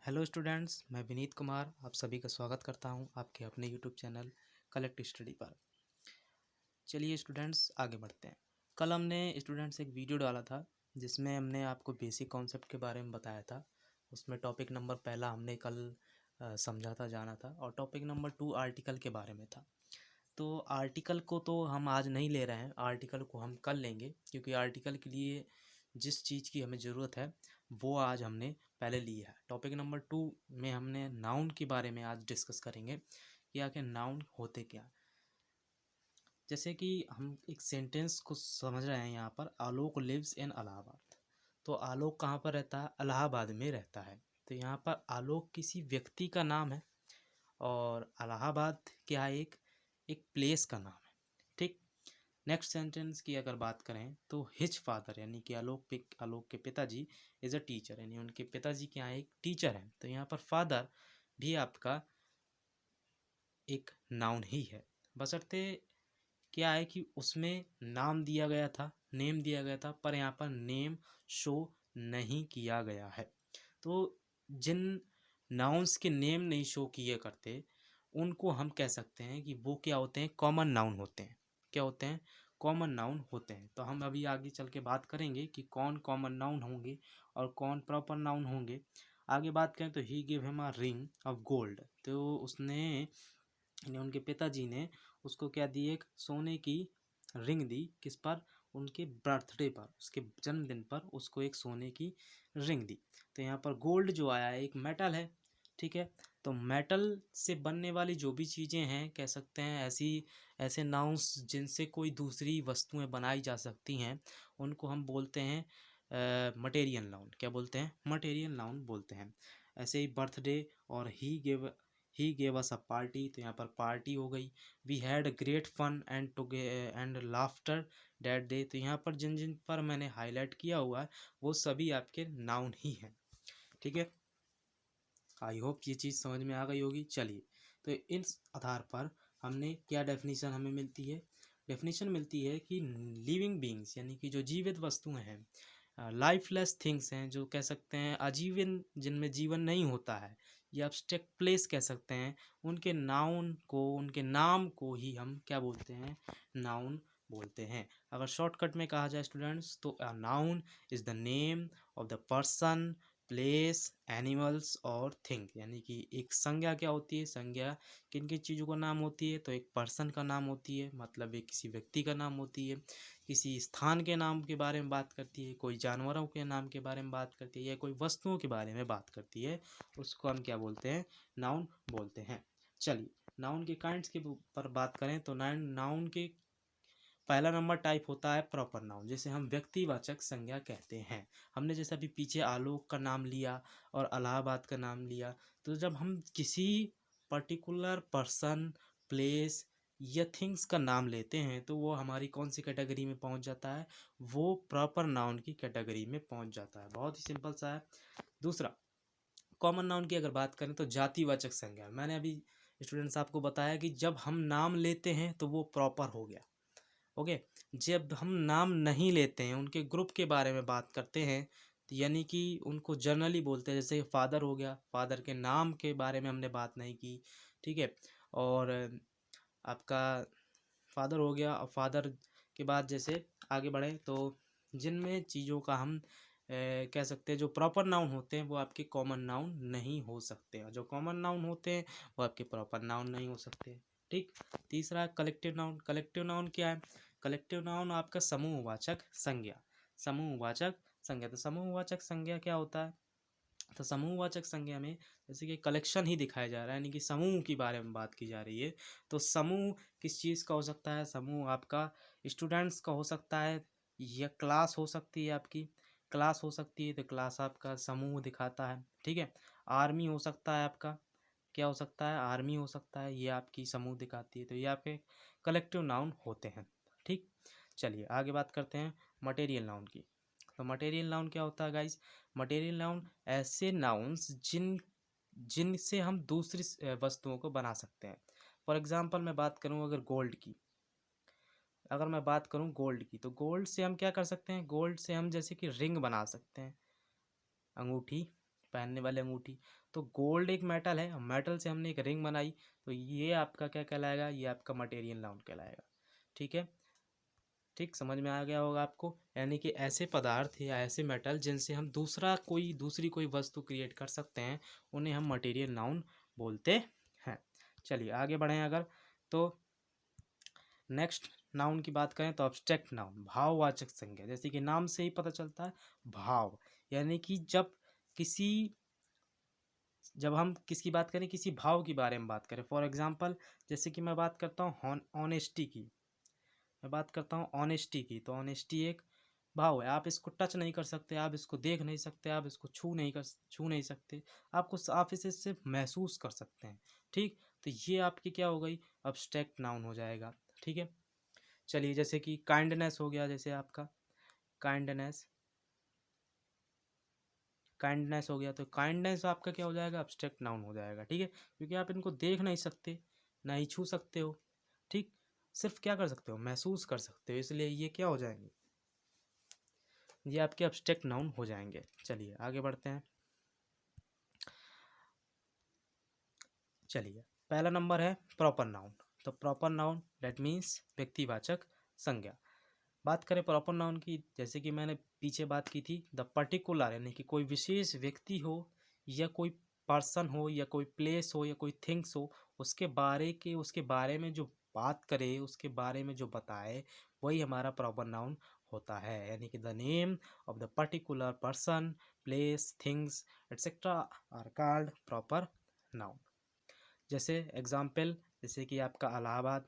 Hello students, मैं विनीत कुमार आप सभी का स्वागत करता हूं आपके अपने यूट्यूब चैनल कलेक्ट स्टडी पर। चलिए स्टूडेंट्स आगे बढ़ते हैं। कल हमने स्टूडेंट्स एक वीडियो डाला था जिसमें हमने आपको बेसिक कॉन्सेप्ट के बारे में बताया था। उसमें टॉपिक नंबर पहला हमने कल समझा था, जाना था, और टॉपिक नंबर 2 आर्टिकल के बारे में था। तो आर्टिकल को तो हम आज नहीं ले रहे हैं, आर्टिकल को हम कल लेंगे, क्योंकि आर्टिकल के लिए जिस चीज़ की हमें ज़रूरत है वो आज हमने पहले लिया है। टॉपिक नंबर 2 में हमने नाउन के बारे में आज डिस्कस करेंगे कि आखिर नाउन होते क्या। जैसे कि हम एक सेंटेंस को समझ रहे हैं यहाँ पर, आलोक लिव्स इन इलाहाबाद। तो आलोक कहाँ पर रहता है? इलाहाबाद में रहता है। तो यहाँ पर आलोक किसी व्यक्ति का नाम है और इलाहाबाद क्या है? एक प्लेस का नाम है। ठीक। नेक्स्ट सेंटेंस की अगर बात करें तो हिज फादर यानी कि आलोक के पिताजी इज़ अ टीचर, यानी उनके पिताजी क्या है? एक टीचर हैं। तो यहाँ पर फादर भी आपका एक नाउन ही है, बशर्ते क्या है कि उसमें नाम दिया गया था, नेम दिया गया था, पर यहाँ पर नेम शो नहीं किया गया है। तो जिन नाउन्स के नेम नहीं शो किए करते उनको हम कह सकते हैं कि वो क्या होते हैं? कॉमन नाउन होते हैं। क्या होते हैं? कॉमन नाउन होते हैं। तो हम अभी आगे चल के बात करेंगे कि कौन कॉमन नाउन होंगे और कौन प्रॉपर नाउन होंगे। आगे बात करें तो he give him a ring of gold. तो उसने यानी उनके पिताजी ने उसको क्या दी? एक सोने की रिंग दी। किस पर? उनके बर्थडे पर, उसके जन्मदिन पर उसको एक सोने की रिंग दी। तो यहाँ पर गोल्ड जो आया है एक मेटल है। ठीक है। तो मेटल से बनने वाली जो भी चीज़ें हैं, कह सकते हैं ऐसे नाउन्स जिनसे कोई दूसरी वस्तुएं बनाई जा सकती हैं, उनको हम बोलते हैं मटेरियल नाउन। क्या बोलते हैं? मटेरियल नाउन बोलते हैं। ऐसे ही बर्थडे और he gave us a party, तो यहाँ पर पार्टी हो गई। We had great fun and laughter that day. तो यहाँ पर जिन जिन पर मैंने हाईलाइट किया हुआ है वो सभी आपके नाउन ही हैं। ठीक है। आई होप ये चीज़ समझ में आ गई होगी। चलिए, तो इस आधार पर हमने क्या डेफिनेशन हमें मिलती है? डेफिनेशन मिलती है कि लिविंग बींग्स यानी कि जो जीवित वस्तुएं हैं, लाइफलेस थिंग्स हैं, जो कह सकते हैं अजीवन, जिनमें जीवन नहीं होता है, या एब्स्ट्रैक्ट प्लेस कह सकते हैं, उनके नाउन को, उनके नाम को ही हम क्या बोलते हैं? नाउन बोलते हैं। अगर शॉर्टकट में कहा जाए स्टूडेंट्स, तो a noun is the name of the person, place, animals और थिंग। यानी कि एक संज्ञा क्या होती है? संज्ञा किन किन चीज़ों का नाम होती है? तो एक पर्सन का नाम होती है, मतलब एक किसी व्यक्ति का नाम होती है, किसी स्थान के नाम के बारे में बात करती है, कोई जानवरों के नाम के बारे में बात करती है, या कोई वस्तुओं के बारे में बात करती है, उसको हम क्या बोलते हैं? नाउन बोलते हैं। चलिए, नाउन के काइंड्स के ऊपर बात करें तो नाउन के पहला नंबर टाइप होता है प्रॉपर नाउन, जिसे हम व्यक्तिवाचक संज्ञा कहते हैं। हमने जैसे अभी पीछे आलोक का नाम लिया और इलाहाबाद का नाम लिया, तो जब हम किसी पर्टिकुलर पर्सन, प्लेस या थिंग्स का नाम लेते हैं तो वो हमारी कौन सी कैटेगरी में पहुंच जाता है? वो प्रॉपर नाउन की कैटेगरी में पहुंच जाता है। बहुत ही सिंपल सा है। दूसरा, कॉमन नाउन की अगर बात करें तो जातिवाचक संज्ञा। मैंने अभी स्टूडेंट्स आपको बताया कि जब हम नाम लेते हैं तो वो प्रॉपर हो गया। ओके। जब हम नाम नहीं लेते हैं, उनके ग्रुप के बारे में बात करते हैं, तो यानी कि उनको जनरली बोलते हैं। जैसे फादर हो गया, फादर के नाम के बारे में हमने बात नहीं की। ठीक है। और आपका फादर हो गया, और फादर के बाद जैसे आगे बढ़े तो जिनमें चीज़ों का हम कह सकते हैं जो प्रॉपर नाउन होते हैं वो आपके कॉमन नाउन नहीं हो सकते, और जो कॉमन नाउन होते हैं वो आपके प्रॉपर नाउन नहीं हो सकते। ठीक। तीसरा, कलेक्टिव नाउन। कलेक्टिव नाउन क्या है? कलेक्टिव नाउन आपका समूहवाचक संज्ञा। समूहवाचक संज्ञा, तो समूहवाचक संज्ञा क्या होता है? तो समूहवाचक संज्ञा में जैसे कि कलेक्शन ही दिखाया जा रहा है, यानी कि समूह के बारे में बात की जा रही है। तो समूह किस चीज़ का हो सकता है? समूह आपका स्टूडेंट्स का हो सकता है, या क्लास हो सकती है, आपकी क्लास हो सकती है, तो क्लास आपका समूह दिखाता है। ठीक है। आर्मी हो सकता है आपका, क्या हो सकता है? आर्मी हो सकता है, ये आपकी समूह दिखाती है। तो ये आपके कलेक्टिव नाउन होते हैं। ठीक। चलिए आगे बात करते हैं मटेरियल नाउन की। तो मटेरियल नाउन क्या होता है गाइस? मटेरियल नाउन ऐसे नाउन्स जिनसे हम दूसरी वस्तुओं को बना सकते हैं। फॉर एग्जांपल मैं बात करूं अगर गोल्ड की, अगर मैं बात करूं गोल्ड की, तो गोल्ड से हम क्या कर सकते हैं? गोल्ड से हम जैसे कि रिंग बना सकते हैं, अंगूठी। पहनने वाली अंगूठी। तो गोल्ड एक मेटल है, मेटल से हमने एक रिंग बनाई, तो ये आपका क्या कहलाएगा, ये आपका मटेरियल नाउन कहलाएगा। ठीक है, ठीक, समझ में आ गया होगा आपको। यानी कि ऐसे पदार्थ या ऐसे मेटल जिनसे हम दूसरी कोई वस्तु क्रिएट कर सकते हैं, उन्हें हम मटेरियल नाउन बोलते हैं। चलिए आगे बढ़ें अगर, तो नेक्स्ट नाउन की बात करें तो अब्स्ट्रैक्ट नाउन, भाववाचक संज्ञा। जैसे कि नाम से ही पता चलता है, भाव, यानी कि जब हम किसकी बात करें, किसी भाव के बारे में बात करें। फॉर एग्जांपल, जैसे कि मैं बात करता हूँ ऑनेस्टी की, तो ऑनेस्टी एक भाव है। आप इसको टच नहीं कर सकते, आप इसको देख नहीं सकते, आप इसको छू नहीं सकते, आप इसे सिर्फ महसूस कर सकते हैं। ठीक, तो ये आपकी क्या हो गई, अब्स्ट्रैक्ट नाउन हो जाएगा। ठीक है, चलिए जैसे कि काइंडनेस हो गया, जैसे आपका काइंडनेस हो गया, तो काइंडनेस आपका क्या हो जाएगा, अब्स्ट्रैक्ट नाउन हो जाएगा। ठीक है, क्योंकि आप इनको देख नहीं सकते, ना ही छू सकते हो। ठीक, सिर्फ क्या कर सकते हो, महसूस कर सकते हो, इसलिए ये क्या हो जाएंगे, ये आपके अब्स्ट्रैक्ट नाउन हो जाएंगे। चलिए आगे बढ़ते हैं। चलिए पहला नंबर है प्रॉपर नाउन। तो प्रॉपर नाउन दैट मीन्स व्यक्तिवाचक संज्ञा। बात करें प्रॉपर नाउन की, जैसे कि मैंने पीछे बात की थी, द पर्टिकुलर, यानी कि कोई विशेष व्यक्ति हो या कोई पर्सन हो या कोई प्लेस हो या कोई थिंग्स हो, उसके बारे में जो बात करे, उसके बारे में जो बताए, वही हमारा प्रॉपर नाउन होता है। यानी कि the name of the particular person, place, things etcetera are called proper noun. जैसे एग्जाम्पल, जैसे कि आपका इलाहाबाद,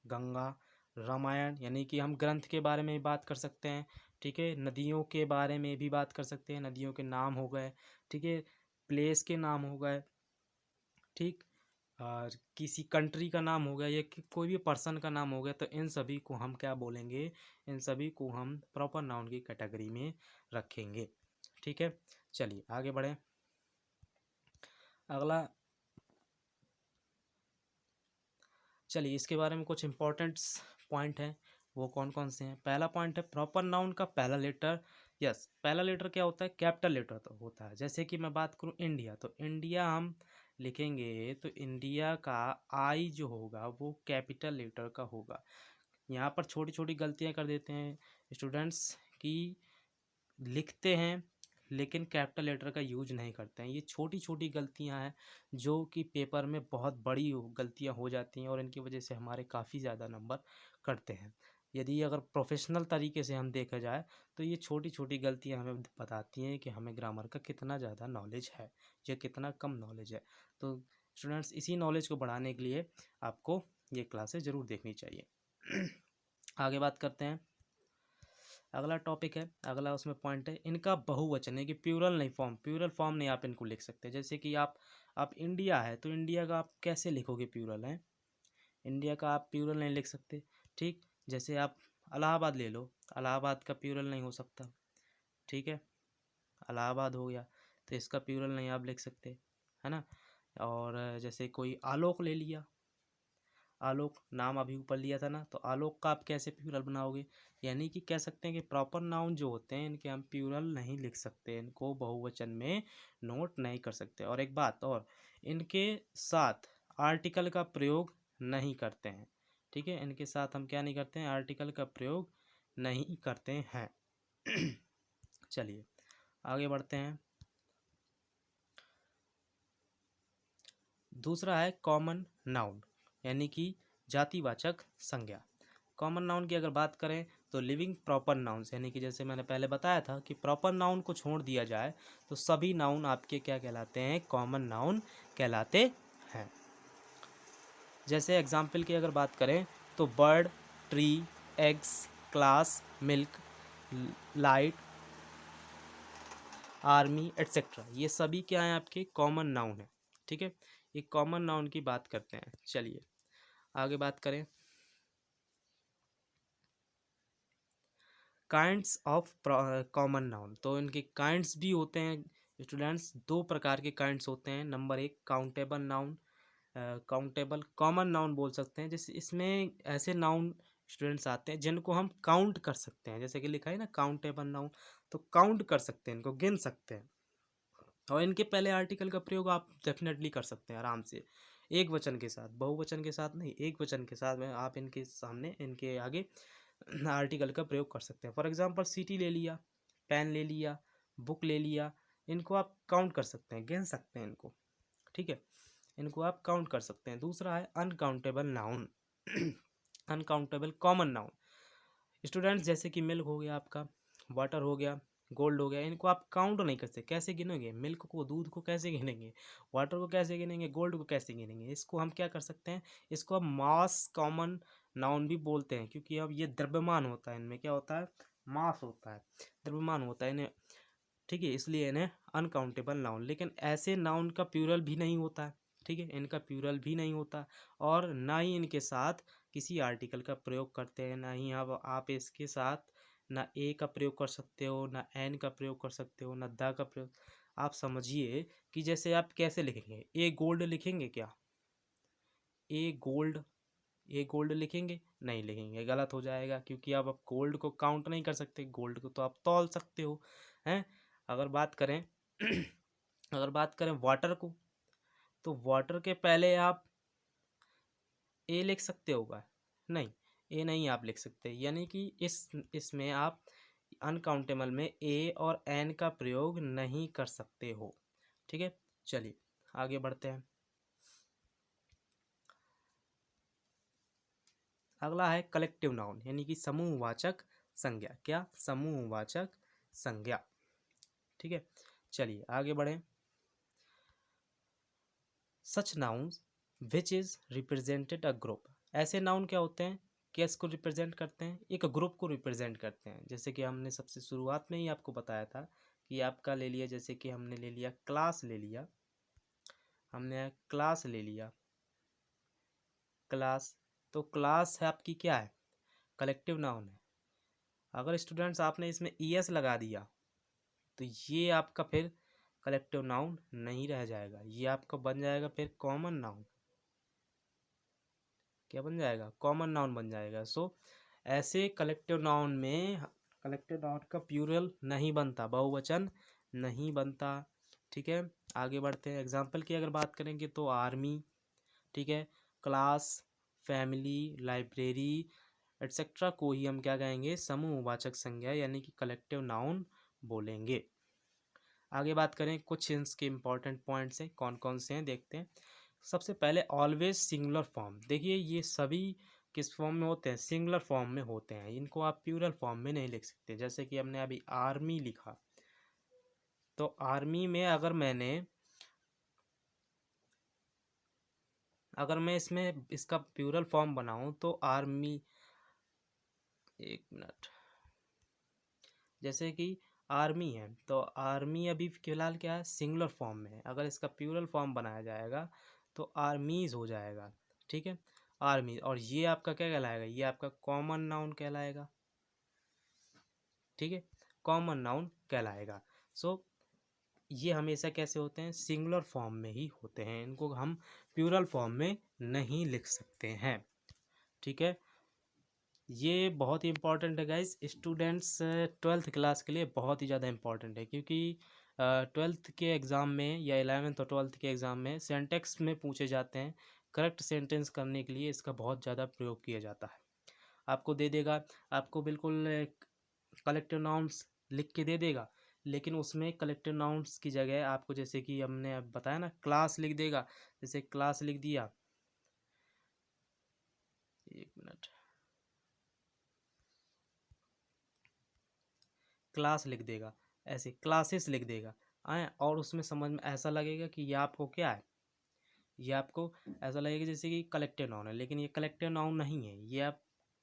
गंगा, रामायण, यानी कि हम ग्रंथ के बारे में भी बात कर सकते हैं। ठीक है, नदियों के बारे में भी बात कर सकते हैं, नदियों के नाम हो गए। ठीक है, प्लेस के नाम हो गए। ठीक, और किसी कंट्री का नाम हो गया या कोई भी पर्सन का नाम हो गया, तो इन सभी को हम क्या बोलेंगे, इन सभी को हम प्रॉपर नाउन की कैटेगरी में रखेंगे। ठीक है, चलिए आगे बढ़ें। अगला, चलिए इसके बारे में कुछ इंपॉर्टेंट पॉइंट हैं, वो कौन कौन से हैं। पहला पॉइंट है प्रॉपर नाउन का पहला लेटर। यस, पहला लेटर क्या होता है, कैपिटल लेटर तो होता है। जैसे कि मैं बात करूं इंडिया, तो इंडिया हम लिखेंगे तो इंडिया का आई जो होगा वो कैपिटल लेटर का होगा। यहाँ पर छोटी छोटी गलतियाँ कर देते हैं स्टूडेंट्स की, लिखते हैं लेकिन कैपिटल लेटर का यूज नहीं करते हैं। ये छोटी छोटी गलतियां हैं जो कि पेपर में बहुत बड़ी गलतियां हो जाती हैं, और इनकी वजह से हमारे काफ़ी ज़्यादा नंबर कटते हैं। यदि अगर प्रोफेशनल तरीके से हम देखा जाए तो ये छोटी छोटी गलतियां हमें बताती हैं कि हमें ग्रामर का कितना ज़्यादा नॉलेज है या कितना कम नॉलेज है। तो स्टूडेंट्स, इसी नॉलेज को बढ़ाने के लिए आपको ये क्लासेस ज़रूर देखनी चाहिए। आगे बात करते हैं। अगला टॉपिक है, अगला उसमें पॉइंट है इनका बहुवचन है कि प्यूरल नहीं, प्यूरल फॉर्म नहीं आप इनको लिख सकते। जैसे कि आप इंडिया है, तो इंडिया का आप कैसे लिखोगे प्यूरल है, इंडिया का आप प्यूरल नहीं लिख सकते। ठीक, जैसे आप इलाहाबाद ले लो, इलाहाबाद का प्यूरल नहीं हो सकता। ठीक है, इलाहाबाद हो गया, तो इसका प्यूरल नहीं आप लिख सकते, है ना। और जैसे कोई आलोक ले लिया, आलोक नाम अभी ऊपर लिया था ना, तो आलोक का आप कैसे प्यूरल बनाओगे। यानी कि कह सकते हैं कि प्रॉपर नाउन जो होते हैं इनके हम प्यूरल नहीं लिख सकते, इनको बहुवचन में नोट नहीं कर सकते। और एक बात और, इनके साथ आर्टिकल का प्रयोग नहीं करते हैं। ठीक है, इनके साथ हम क्या नहीं करते हैं, आर्टिकल का प्रयोग नहीं करते हैं। चलिए आगे बढ़ते हैं। दूसरा है कॉमन नाउन, यानी कि जातिवाचक संज्ञा। कॉमन नाउन की अगर बात करें तो लिविंग प्रॉपर नाउन्स, यानी कि जैसे मैंने पहले बताया था कि प्रॉपर नाउन को छोड़ दिया जाए तो सभी नाउन आपके क्या कहलाते हैं, कॉमन नाउन कहलाते हैं। जैसे एग्जाम्पल की अगर बात करें तो bird, tree, eggs, class, milk, light, army etcetera, ये सभी क्या हैं, आपके कॉमन नाउन है। ठीक है, ये कॉमन नाउन की बात करते हैं। चलिए आगे बात करें काइंड्स ऑफ कॉमन नाउन। तो इनके काइंड्स भी होते हैं स्टूडेंट्स, दो प्रकार के काइंड्स होते हैं। नंबर एक countable noun, countable common noun बोल सकते हैं। जैसे इसमें ऐसे नाउन स्टूडेंट्स आते हैं जिनको हम काउंट कर सकते हैं, जैसे कि लिखा है ना काउंटेबल नाउन, तो काउंट कर सकते हैं, इनको गिन सकते हैं। और इनके पहले आर्टिकल का प्रयोग आप डेफिनेटली कर सकते हैं आराम से, एक वचन के साथ, बहुवचन के साथ नहीं, एक वचन के साथ में आप इनके सामने, इनके आगे आर्टिकल का प्रयोग कर सकते हैं। फॉर एग्जांपल सिटी ले लिया, पेन ले लिया, बुक ले लिया, इनको आप काउंट कर सकते हैं, गिन सकते हैं इनको, ठीक है, इनको आप काउंट कर सकते हैं। दूसरा है uncountable noun uncountable common noun. Students जैसे कि मिल्क हो गया आपका, वाटर हो गया, गोल्ड हो गया, इनको आप काउंट नहीं कर सकते। कैसे गिनोगे? मिल्क को, दूध को कैसे गिनेंगे? वाटर को कैसे गिनेंगे? गोल्ड को कैसे गिनेंगे? इसको हम क्या कर सकते हैं, इसको हम मास कॉमन नाउन भी बोलते हैं, क्योंकि अब ये द्रव्यमान होता है, इनमें क्या होता है, मास होता है, द्रव्यमान होता है इन्हें, ठीक है, इसलिए इन्हें अनकाउंटेबल नाउन। लेकिन ऐसे नाउन का प्लूरल भी नहीं होता है, ठीक है, इनका प्लूरल भी नहीं होता, और ना ही इनके साथ किसी आर्टिकल का प्रयोग करते हैं, ना ही आप इसके साथ ना ए का प्रयोग कर सकते हो, ना एन का प्रयोग कर सकते हो, ना द का प्रयोग। आप समझिए कि जैसे आप कैसे लिखेंगे, ए गोल्ड लिखेंगे क्या? ए गोल्ड, ए गोल्ड लिखेंगे? नहीं लिखेंगे, गलत हो जाएगा, क्योंकि आप गोल्ड को काउंट नहीं कर सकते, गोल्ड को तो आप तौल सकते हो, हैं। अगर बात करें अगर बात करें वाटर को, तो वाटर के पहले आप ए लिख सकते होगा? नहीं, ए नहीं आप लिख सकते, यानी कि इसमें आप अनकाउंटेबल में ए और एन का प्रयोग नहीं कर सकते हो, ठीक है। चलिए आगे बढ़ते हैं। अगला है कलेक्टिव नाउन, यानी कि समूहवाचक संज्ञा। क्या? समूहवाचक संज्ञा, ठीक है। चलिए आगे बढ़ें। Such nouns which is represented a group. ऐसे नाउन क्या होते हैं, किसको रिप्रेजेंट करते हैं? एक ग्रुप को रिप्रेजेंट करते हैं। जैसे कि हमने सबसे शुरुआत में ही आपको बताया था कि आपका ले लिया, जैसे कि हमने ले लिया क्लास, ले लिया हमने क्लास ले लिया, क्लास, तो क्लास है आपकी क्या है, कलेक्टिव नाउन है। अगर स्टूडेंट्स आपने इसमें ईएस लगा दिया तो ये आपका फिर कलेक्टिव नाउन नहीं रह जाएगा, ये आपका बन जाएगा फिर कॉमन नाउन। क्या बन जाएगा? कॉमन नाउन बन जाएगा। सो ऐसे कलेक्टिव नाउन में कलेक्टिव नाउन का प्लूरल नहीं बनता, बहुवचन नहीं बनता, ठीक है। आगे बढ़ते हैं। एग्जाम्पल की अगर बात करेंगे तो आर्मी, ठीक है, क्लास, फैमिली, लाइब्रेरी एट्सेट्रा को ही हम क्या कहेंगे, समूहवाचक संज्ञा यानी कि कलेक्टिव नाउन बोलेंगे। आगे बात करें, कुछ इसके इंपॉर्टेंट पॉइंट्स हैं, कौन कौन से हैं देखते हैं। सबसे पहले ऑलवेज सिंगुलर फॉर्म। देखिए ये सभी किस फॉर्म में होते हैं, सिंगुलर फॉर्म में होते हैं, इनको आप प्लूरल फॉर्म में नहीं लिख सकते। जैसे कि हमने अभी आर्मी लिखा, तो आर्मी में अगर मैं इसमें इसका प्लूरल फॉर्म बनाऊं तो आर्मी, एक मिनट, जैसे कि आर्मी है तो आर्मी अभी फिलहाल क्या है, सिंगुलर फॉर्म में है। अगर इसका प्लूरल फॉर्म बनाया जाएगा तो आर्मीज हो जाएगा, ठीक है, आर्मी। और ये आपका क्या कहलाएगा, ये आपका कॉमन नाउन कहलाएगा, ठीक है, कॉमन नाउन कहलाएगा। सो ये हमेशा कैसे होते हैं, सिंगुलर फॉर्म में ही होते हैं, इनको हम प्लूरल फॉर्म में नहीं लिख सकते हैं, ठीक है। ये बहुत ही इंपॉर्टेंट है गाइस, स्टूडेंट्स ट्वेल्थ क्लास के लिए बहुत ही ज़्यादा इंपॉर्टेंट है, क्योंकि ट्वेल्थ के एग्ज़ाम में या 11th और 12th के एग्ज़ाम में सेंटेक्स में पूछे जाते हैं। करेक्ट सेंटेंस करने के लिए इसका बहुत ज़्यादा प्रयोग किया जाता है। आपको दे देगा, आपको बिल्कुल कलेक्टिव नाउन्स लिख के दे देगा, लेकिन उसमें कलेक्टिव नाउन्स की जगह आपको, जैसे कि हमने अब बताया ना, क्लास लिख देगा। जैसे क्लास लिख दिया, एक मिनट, क्लास लिख देगा, ऐसे क्लासेस लिख देगा आए, और उसमें समझ में ऐसा लगेगा कि ये आपको क्या है, ये आपको ऐसा लगेगा जैसे कि कलेक्टिव नाउन है, लेकिन ये कलेक्टिव नाउन नहीं है। ये आप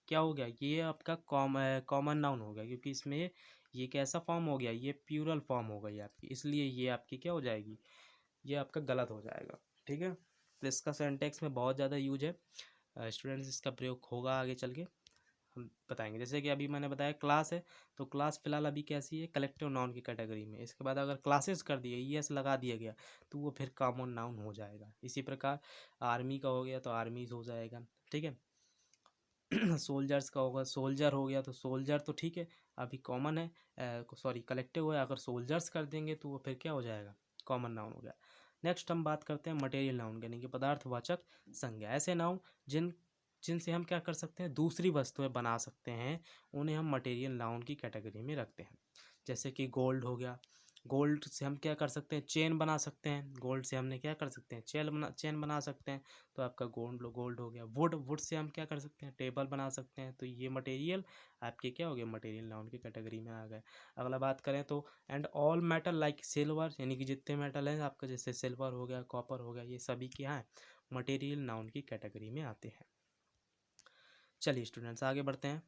क्या हो गया, ये आपका कॉमन नाउन हो गया, क्योंकि इसमें ये कैसा फॉर्म हो गया, ये प्लूरल फॉर्म हो गई आपकी, इसलिए ये आपकी क्या हो जाएगी, ये आपका गलत हो जाएगा, ठीक है। तो इसका सेंटेक्स में बहुत ज़्यादा यूज है, स्टूडेंट्स इसका प्रयोग होगा आगे चल के, हम बताएंगे। जैसे कि अभी मैंने बताया क्लास है, तो क्लास फिलहाल अभी कैसी है, कलेक्टिव नाउन की कैटेगरी में। इसके बाद अगर क्लासेस कर दिए, ईएस लगा दिया गया, तो वो फिर कॉमन नाउन हो जाएगा। इसी प्रकार आर्मी का हो गया तो आर्मीज हो जाएगा, ठीक है। सोल्जर्स का होगा, सोल्जर हो गया तो सोल्जर, तो ठीक है, अभी कॉमन है, सॉरी कलेक्टिव है। अगर सोल्जर्स कर देंगे तो वो फिर क्या हो जाएगा, कॉमन नाउन हो गया। नेक्स्ट हम बात करते हैं मटेरियल नाउन यानी कि पदार्थवाचक संज्ञा। ऐसे नाउन जिनसे हम क्या कर सकते हैं, दूसरी वस्तुएं बना सकते हैं, उन्हें हम मटेरियल नाउन की कैटेगरी में रखते हैं। जैसे कि गोल्ड हो गया, गोल्ड से हम क्या कर सकते हैं, चेन बना सकते हैं। गोल्ड से हमने क्या कर सकते हैं, चेन बना सकते हैं, तो आपका गोल्ड हो गया। वुड से हम क्या कर सकते हैं, टेबल बना सकते हैं। तो ये मटेरियल आपके क्या हो गए, मटेरियल नाउन की कैटेगरी में आ गए। अगला बात करें तो and all metal like silver, यानी कि जितने मेटल हैं आपका, जैसे सिल्वर हो गया, कॉपर हो गया, ये सभी क्या है, मटेरियल नाउन की कैटेगरी में आते हैं। चलिए स्टूडेंट्स आगे बढ़ते हैं।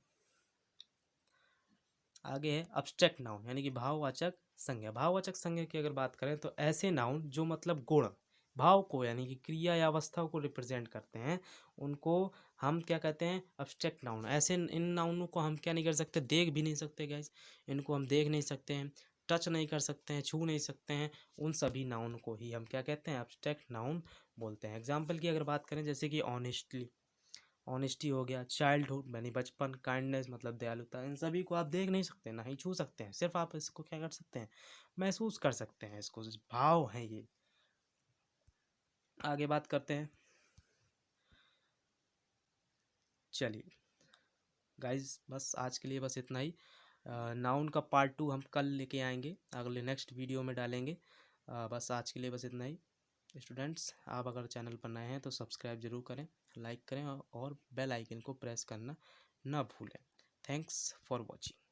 आगे है अब्स्ट्रैक्ट नाउन यानी कि भाववाचक संज्ञा। भाववाचक संज्ञा की अगर बात करें तो ऐसे नाउन जो मतलब गुण, भाव को यानी कि क्रिया या अवस्था को रिप्रेजेंट करते हैं, उनको हम क्या कहते हैं, अब्स्ट्रैक्ट नाउन। ऐसे इन नाउनों को हम क्या नहीं कर सकते, देख भी नहीं सकते गाइस, इनको हम देख नहीं सकते हैं, टच नहीं कर सकते हैं, छू नहीं सकते हैं। उन सभी नाउन को ही हम क्या कहते हैं, अब्स्ट्रैक्ट नाउन बोलते हैं। एग्जाम्पल की अगर बात करें, जैसे कि ऑनेस्टी हो गया, चाइल्डहुड यानी बचपन, काइंडनेस मतलब दयालुता, इन सभी को आप देख नहीं सकते, ना ही छू सकते हैं, सिर्फ आप इसको क्या कर सकते हैं, महसूस कर सकते हैं, इसको भाव है ये। आगे बात करते हैं। चलिए गाइज बस आज के लिए बस इतना ही। नाउन का पार्ट 2 हम कल लेके आएंगे, अगले नेक्स्ट वीडियो में डालेंगे। बस आज के लिए बस इतना ही। स्टूडेंट्स आप अगर चैनल पर नए हैं तो सब्सक्राइब जरूर करें, लाइक करें और बेल आइकन को प्रेस करना ना भूलें। Thanks for watching.